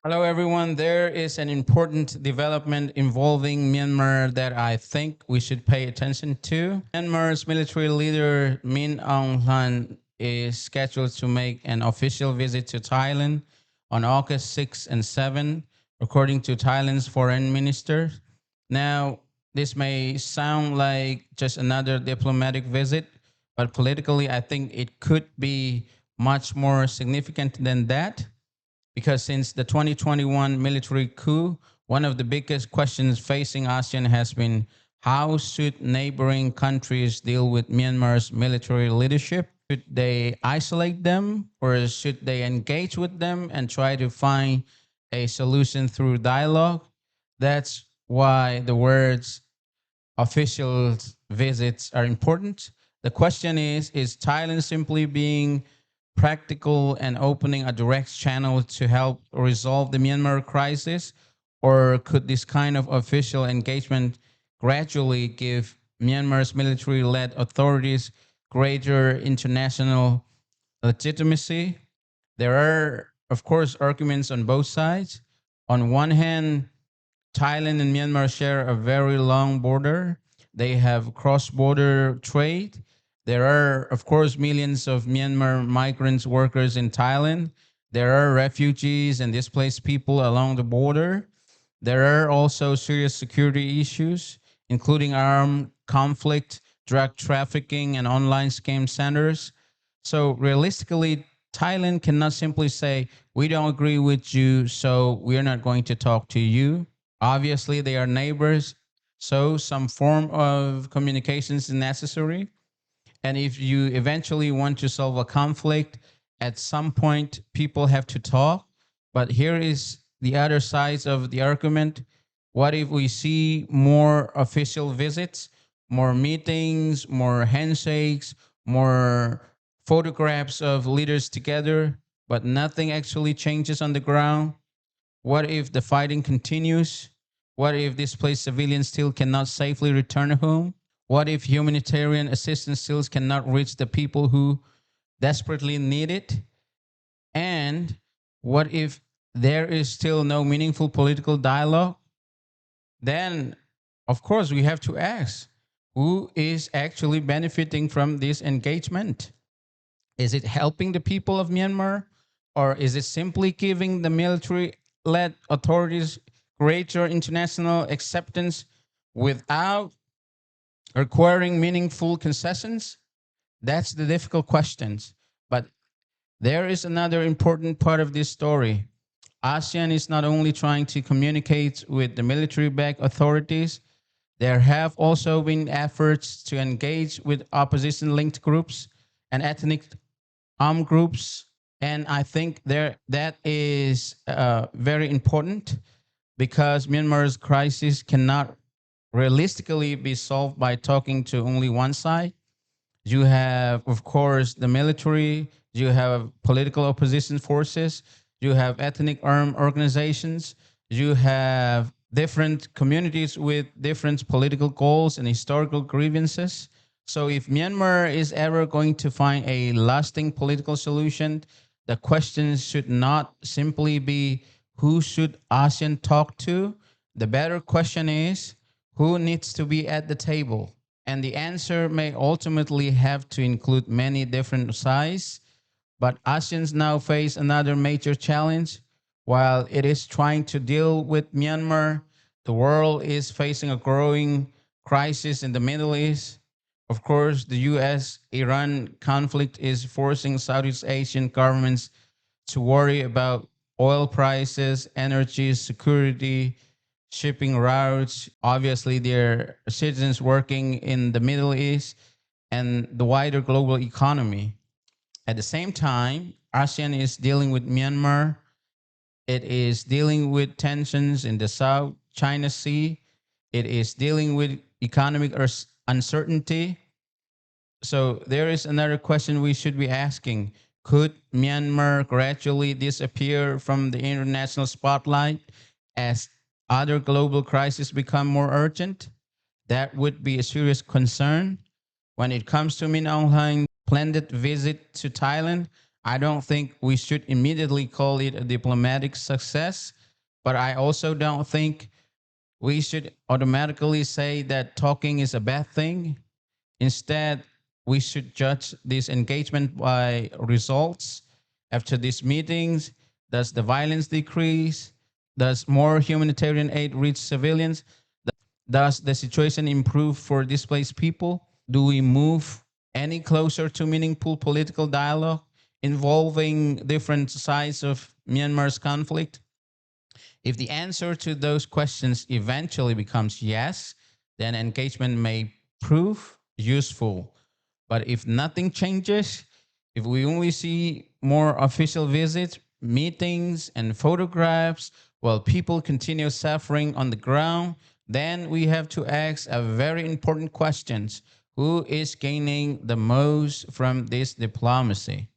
Hello, everyone. There is an important development involving Myanmar that I think we should pay attention to. Myanmar's military leader Min Aung Hlaing is scheduled to make an official visit to Thailand on August 6 and 7, according to Thailand's foreign minister. Now, this may sound like just another diplomatic visit, but politically, I think it could be much more significant than that because since the 2021 military coup, one of the biggest questions facing ASEAN has been how should neighboring countries deal with Myanmar's military leadership? Should they isolate them or should they engage with them and try to find a solution through dialogue? That's why the words official visits are important. The question is Thailand simply being practical and opening a direct channel to help resolve the Myanmar crisis? Or could this kind of official engagement gradually give Myanmar's military led authorities greater international legitimacy? There are, of course, arguments on both sides. On one hand, Thailand and Myanmar share a very long border. They have cross border trade. There are, of course, millions of Myanmar migrants workers in Thailand. There are refugees and displaced people along the border. There are also serious security issues, including armed conflict, drug trafficking, and online scam centers. So, realistically, Thailand cannot simply say, we don't agree with you, so we're not going to talk to you. Obviously, they are neighbors, so some form of communications is necessary. And if you eventually want to solve a conflict, at some point people have to talk. But here is the other side of the argument. What if we see more official visits, more meetings, more handshakes, more photographs of leaders together, but nothing actually changes on the ground? What if the fighting continues? What if displaced civilians still cannot safely return home? What if humanitarian assistance still cannot reach the people who desperately need it? And what if there is still no meaningful political dialogue? Then, of course, we have to ask who is actually benefiting from this engagement? Is it helping the people of Myanmar? Or is it simply giving the military led authorities greater international acceptance without requiring meaningful concessions? That's the difficult questions. But there is another important part of this story. ASEAN is not only trying to communicate with the military backed authorities, there have also been efforts to engage with opposition linked groups and ethnic armed groups. And I think that is very important because Myanmar's crisis cannot realistically be solved by talking to only one side. You have, of course, the military, you have political opposition forces, you have ethnic armed organizations, you have different communities with different political goals and historical grievances. So, if Myanmar is ever going to find a lasting political solution, the question should not simply be who should ASEAN talk to. The better question is who needs to be at the table? And the answer may ultimately have to include many different sides. But ASEAN now face another major challenge. While it is trying to deal with Myanmar, the world is facing a growing crisis in the Middle East. Of course, the US Iran conflict is forcing Southeast Asian governments to worry about oil prices, energy security, shipping routes. Obviously, their citizens working in the Middle East and the wider global economy. At the same time, ASEAN is dealing with Myanmar. It is dealing with tensions in the South China Sea. It is dealing with economic uncertainty. So there is another question we should be asking. Could Myanmar gradually disappear from the international spotlight as other global crises become more urgent? That would be a serious concern. When it comes to Min Aung Hlaing's planned visit to Thailand, I don't think we should immediately call it a diplomatic success, but I also don't think we should automatically say that talking is a bad thing. Instead, we should judge this engagement by results. After these meetings, does the violence decrease? Does more humanitarian aid reach civilians? Does the situation improve for displaced people? Do we move any closer to meaningful political dialogue involving different sides of Myanmar's conflict? If the answer to those questions eventually becomes yes, then engagement may prove useful. But if nothing changes, if we only see more official visits, meetings, and photographs while people continue suffering on the ground, then we have to ask a very important question. Who is gaining the most from this diplomacy?